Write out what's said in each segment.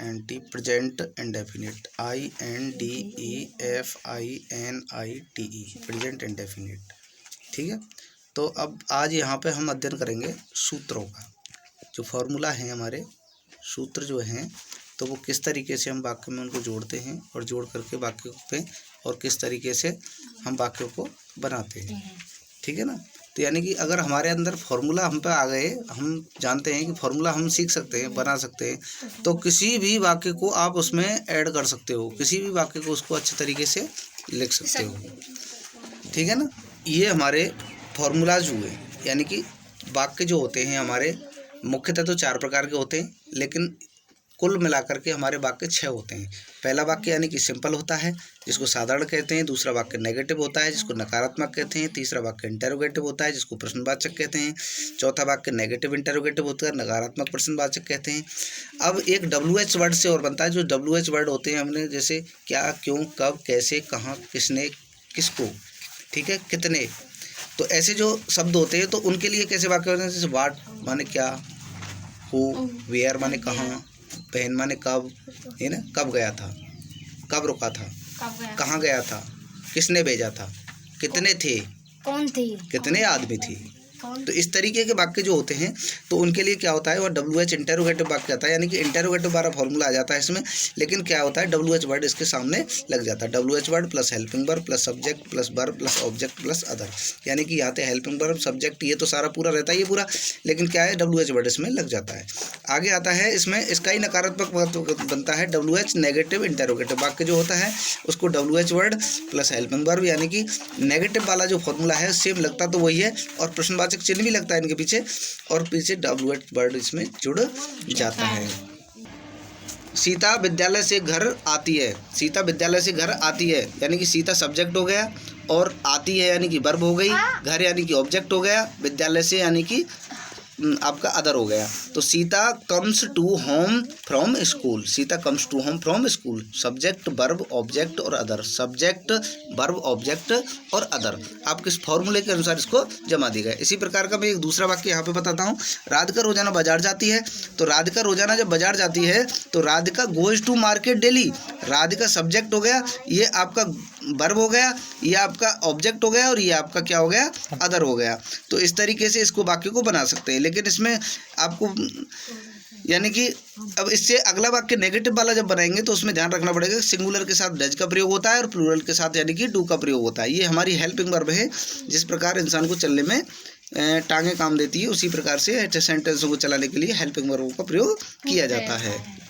PRESENT present indefinite INDEFINITE present indefinite. ठीक है, तो अब आज यहाँ पे हम अध्ययन करेंगे सूत्रों का। जो फॉर्मूला हैं हमारे सूत्र जो हैं, तो वो किस तरीके से हम वाक्य में उनको जोड़ते हैं और जोड़ करके वाक्यों पे और किस तरीके से हम वाक्यों को बनाते हैं। ठीक है ना। तो यानी कि अगर हमारे अंदर फार्मूला हम पे आ गए, हम जानते हैं कि फार्मूला हम सीख सकते हैं, बना सकते हैं, तो किसी भी वाक्य को आप उसमें ऐड कर सकते हो, किसी भी वाक्य को उसको अच्छे तरीके से लिख सकते हो। ठीक है ना। ये हमारे फार्मूलाज हुए, यानी कि वाक्य जो होते हैं हमारे मुख्यतः तो 4 प्रकार के होते हैं, लेकिन कुल मिलाकर के हमारे वाक्य 6 होते हैं। पहला वाक्य यानी कि सिंपल होता है, जिसको साधारण कहते हैं। दूसरा वाक्य नेगेटिव होता है, जिसको नकारात्मक कहते हैं। तीसरा वाक्य इंटेरोगेटिव होता है, जिसको प्रश्नवाचक कहते हैं। चौथा वाक्य नेगेटिव इंटेरोगेटिव होता है, नकारात्मक प्रश्नवाचक कहते हैं। अब एक WH वर्ड से और बनता है। जो WH वर्ड होते हैं हमने जैसे क्या, क्यों, कब, कैसे, कहाँ, किसने, किसको, ठीक है, कितने, तो ऐसे जो शब्द होते हैं तो उनके लिए कैसे वाक्य होते हैं। जैसे वाट माने क्या, हु, वेयर माने कहाँ, पहन माने कब, है ना, कब गया था, कब रुका था, कहाँ गया था, किसने भेजा था, कितने थे, कौन थे, कितने आदमी थे। तो इस तरीके के वाक्य जो होते हैं तो उनके लिए क्या होता है, वो WH इंटेरोगेटिव वाक्य आता है, यानी कि इंटेरोगेटिव वाला फॉर्मूला आ जाता है इसमें। लेकिन क्या होता है, WH वर्ड इसके सामने लग जाता है। WH word plus helping verb plus subject plus verb plus object plus other, यानी कि यहाँ पे हेल्पिंग वर्ब, सब्जेक्ट, ये तो सारा पूरा रहता है ये पूरा, लेकिन क्या है, WH वर्ड इसमें लग जाता है। आगे आता है इसमें इसका ही नकारात्मक बनता है WH नेगेटिव इंटेरोगेटिव वाक्य जो होता है उसको WH word plus helping verb, यानी कि नेगेटिव वाला जो फॉर्मूला है सेम लगता तो वही है, और प्रश्नवाचक चिन्ह भी लगता है इनके पीछे, और पीछे WH वर्ड इसमें जुड़ जाता है। सीता विद्यालय से घर आती है। सीता विद्यालय से घर आती है यानी कि सीता सब्जेक्ट हो गया, और आती है यानी कि वर्ब हो गई, घर यानी कि ऑब्जेक्ट हो गया, विद्यालय से यानी कि आपका अदर हो गया। तो Sita comes to home from school, Sita comes to home from school, subject verb object और अदर, सब्जेक्ट वर्ब ऑब्जेक्ट और अदर, आप किस फॉर्मूले के अनुसार इसको जमा दी गए। इसी प्रकार का मैं एक दूसरा वाक्य यहाँ पे बताता हूँ। राधिका रोजाना बाजार जाती है, तो राधिका रोजाना जब बाजार जाती है तो Radhika goes to market daily, Radhika subject हो गया, ये आपका वर्ब हो गया, ये आपका ऑब्जेक्ट हो गया, और ये आपका क्या हो गया, अदर हो गया। तो इस तरीके से इसको वाक्य को बना सकते हैं। लेकिन इसमें आपको यानी कि अब इससे अगला वाक्य नेगेटिव वाला जब बनाएंगे तो उसमें ध्यान रखना पड़ेगा, सिंगुलर के साथ डज का प्रयोग होता है और प्लूरल के साथ यानी कि डू का प्रयोग होता है। ये हमारी हेल्पिंग वर्ब है, जिस प्रकार इंसान को चलने में टांगे काम देती है, उसी प्रकार से सेंटेंसों को चलाने के लिए हेल्पिंग वर्बों का प्रयोग किया जाता है।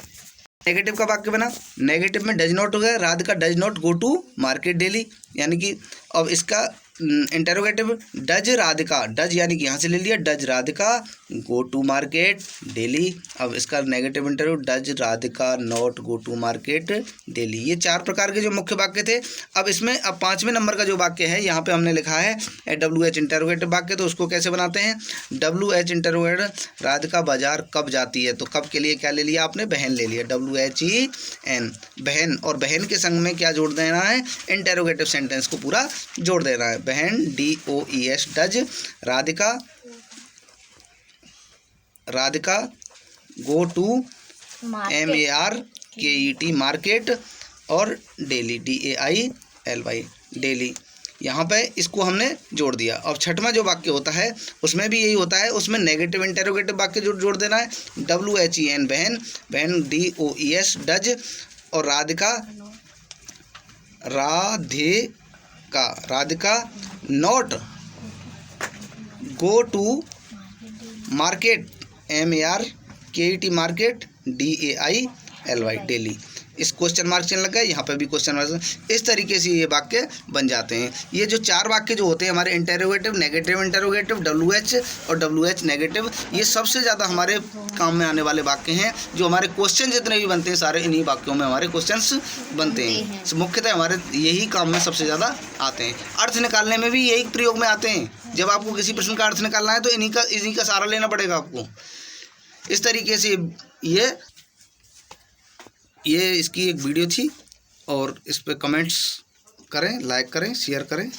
नेगेटिव का वाक्य बना, नेगेटिव में डज नॉट हो गया, Radhika does not go to market daily, यानी कि अब इसका इंटेरोगेटिव डज राधिका, डज यानी कि यहाँ से ले लिया, does Radhika go to market daily. अब इसका negative interview does Radhika not go to market daily. ये 4 प्रकार के जो मुख्य वाक्य थे। अब इसमें अब 5वें नंबर का जो वाक्य है यहाँ पे हमने लिखा है WH इंटरोगेटिव वाक्य, तो उसको कैसे बनाते हैं। WH इंटरोगेटिव, राधिका बाजार कब जाती है, तो कब के लिए क्या ले लिया आपने, बहन ले लिया, WHEN बहन, और बहन के संग में क्या जोड़ देना है, इंटरोगेटिव सेंटेंस को पूरा जोड़ देना है। बहन DOES does, Radhika go to MARKET market, और डेली DAILY डेली, यहाँ पे इसको हमने जोड़ दिया। अब 6वां जो वाक्य होता है उसमें भी यही होता है, उसमें नेगेटिव इंटेरोगेटिव वाक्य जोड़ देना है। WHEN बहन, बहन DOES डज, और Radhika not go to market MARKET market DAILY daily. इस क्वेश्चन मार्क चिन्ह लगा, यहाँ पे भी क्वेश्चन मार्क। इस तरीके से ये वाक्य बन जाते हैं। ये जो 4 वाक्य जो होते हैं हमारे इंटेरोगेटिव, नेगेटिव इंटेरोगेटिव, WH और WH नेगेटिव, ये सबसे ज़्यादा हमारे काम में आने वाले वाक्य हैं। जो हमारे क्वेश्चन जितने भी बनते हैं सारे इन्हीं वाक्यों में हमारे क्वेश्चंस बनते हैं। मुख्यतः हमारे यही काम में सबसे ज़्यादा आते हैं। अर्थ निकालने में भी यही प्रयोग में आते हैं। जब आपको किसी प्रश्न का अर्थ निकालना है तो इन्हीं का सहारा लेना पड़ेगा आपको। इस तरीके से ये इसकी एक वीडियो थी, और इस पे कमेंट्स करें, लाइक करें, शेयर करें।